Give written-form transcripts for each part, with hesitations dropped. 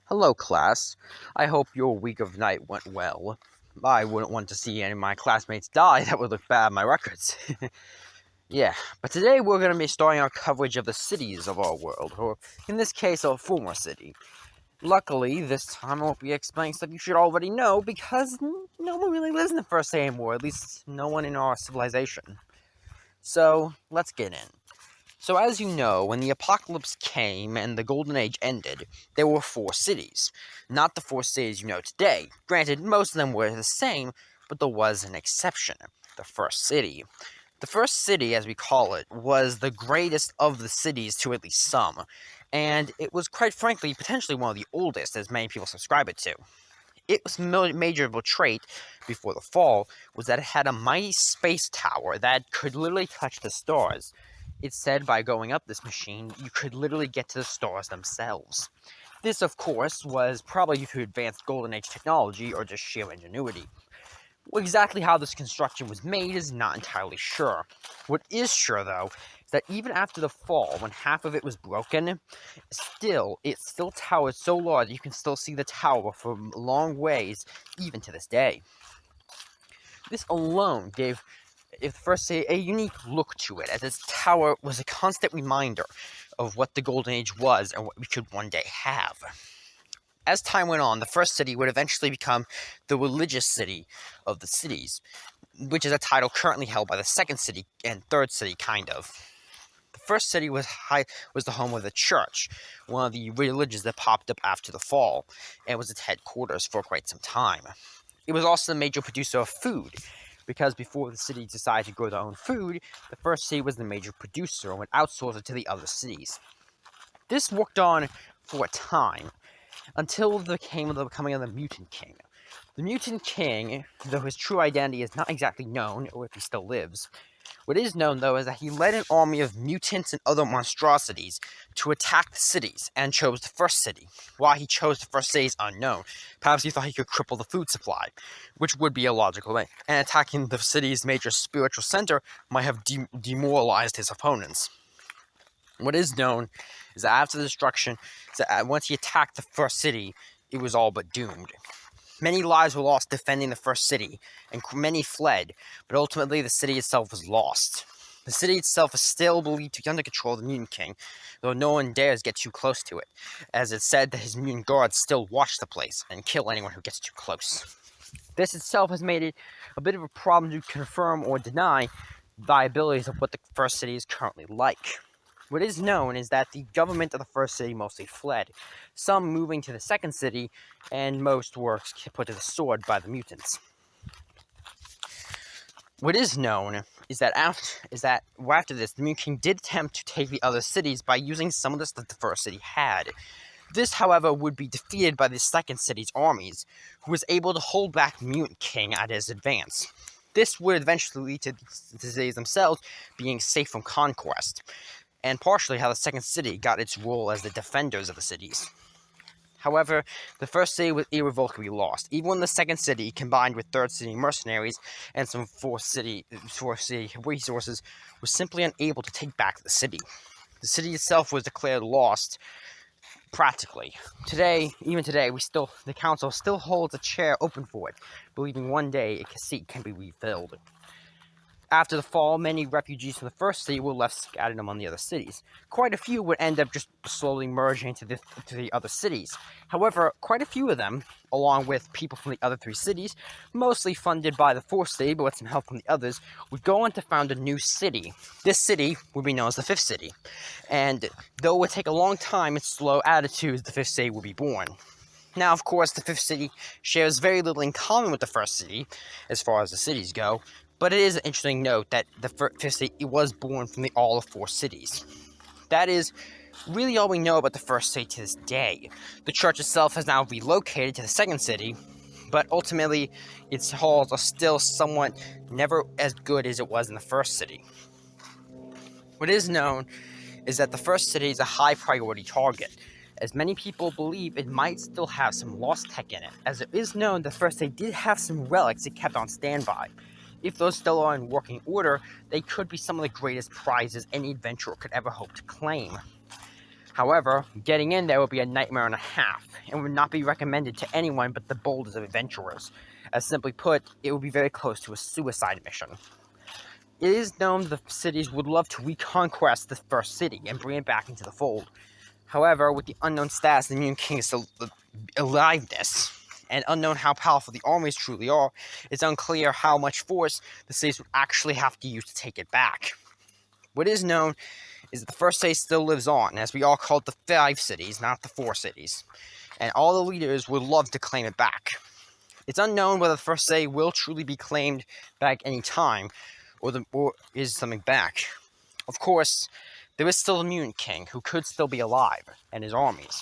Hello, class. I hope your week of night went well. I wouldn't want to see any of my classmates die. That would look bad on my records. Yeah, but today we're going to be starting our coverage of the cities of our world, or in this case, a former city. Luckily, this time I won't be explaining stuff you should already know because no one really lives in the first city anymore, at least no one in our civilization. So, let's get in. So, as you know, when the apocalypse came and the Golden Age ended, there were four cities. Not the four cities you know today. Granted, most of them were the same, but there was an exception. The first city. The first city, as we call it, was the greatest of the cities to at least some. And it was, quite frankly, potentially one of the oldest, as many people subscribe it to. Its major trait before the fall was that it had a mighty space tower that could literally touch the stars. It's said by going up this machine, you could literally get to the stars themselves. This, of course, was probably due to advanced Golden Age technology or just sheer ingenuity. Exactly how this construction was made is not entirely sure. What is sure, though, is that even after the fall, when half of it was broken, it still towered so large you can still see the tower from long ways, even to this day. This alone gave first a unique look to it, as its tower was a constant reminder of what the Golden Age was and what we could one day have. As time went on, the first city would eventually become the religious city of the cities, which is a title currently held by the second city and third city, kind of. The first city was the home of the church, one of the religions that popped up after the fall, and was its headquarters for quite some time. It was also the major producer of food, because before the city decided to grow their own food, the first city was the major producer and would outsource it to the other cities. This worked on for a time, until the coming of the Mutant King. The Mutant King, though his true identity is not exactly known, or if he still lives, what is known, though, is that he led an army of mutants and other monstrosities to attack the cities, and chose the first city. Why he chose the first city is unknown. Perhaps he thought he could cripple the food supply, which would be a logical way, and attacking the city's major spiritual center might have demoralized his opponents. What is known is that after the destruction, once he attacked the first city, it was all but doomed. Many lives were lost defending the first city, and many fled, but ultimately the city itself was lost. The city itself is still believed to be under control of the Mutant King, though no one dares get too close to it, as it's said that his mutant guards still watch the place and kill anyone who gets too close. This itself has made it a bit of a problem to confirm or deny the viabilities of what the first city is currently like. What is known is that the government of the first city mostly fled, some moving to the second city, and most were put to the sword by the mutants. What is known is that after this, the Mutant King did attempt to take the other cities by using some of the stuff the first city had. This, however, would be defeated by the second city's armies, who was able to hold back Mutant King at his advance. This would eventually lead to the cities themselves being safe from conquest, and partially how the second city got its role as the defenders of the cities. However, the first city was irrevocably lost, even when the second city, combined with third city mercenaries and some fourth city resources, was simply unable to take back the city. The city itself was declared lost, practically. Even today, the council still holds a chair open for it, believing one day a seat can be refilled. After the fall, many refugees from the first city were left scattered among the other cities. Quite a few would end up just slowly merging into the other cities. However, quite a few of them, along with people from the other three cities, mostly funded by the fourth city, but with some help from the others, would go on to found a new city. This city would be known as the fifth city. And though it would take a long time and slow attitudes, the fifth city would be born. Now, of course, the fifth city shares very little in common with the first city, as far as the cities go, but it is an interesting note that the fifth city was born from all of four cities. That is really all we know about the first city to this day. The church itself has now relocated to the second city, but ultimately its halls are still somewhat never as good as it was in the first city. What is known is that the first city is a high priority target, as many people believe it might still have some lost tech in it, as it is known the first city did have some relics it kept on standby. If those still are in working order, they could be some of the greatest prizes any adventurer could ever hope to claim. However, getting in there would be a nightmare and a half, and would not be recommended to anyone but the boldest of adventurers. As simply put, it would be very close to a suicide mission. It is known that the cities would love to reconquest the first city and bring it back into the fold. However, with the unknown status of the Mutant King's aliveness, and unknown how powerful the armies truly are, it's unclear how much force the cities would actually have to use to take it back. What is known is that the first city still lives on, as we all call it the 5 cities, not the 4 cities, and all the leaders would love to claim it back. It's unknown whether the first city will truly be claimed back any time, or is something back. Of course, there is still the Mutant King, who could still be alive, and his armies.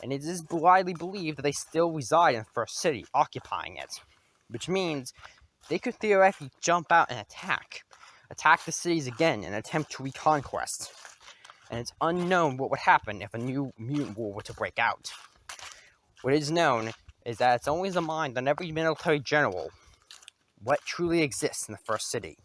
And it is widely believed that they still reside in the first city, occupying it. Which means they could theoretically jump out and attack the cities again and attempt to reconquest. And it's unknown what would happen if a new mutant war were to break out. What is known is that it's always a mind on every military general what truly exists in the first city.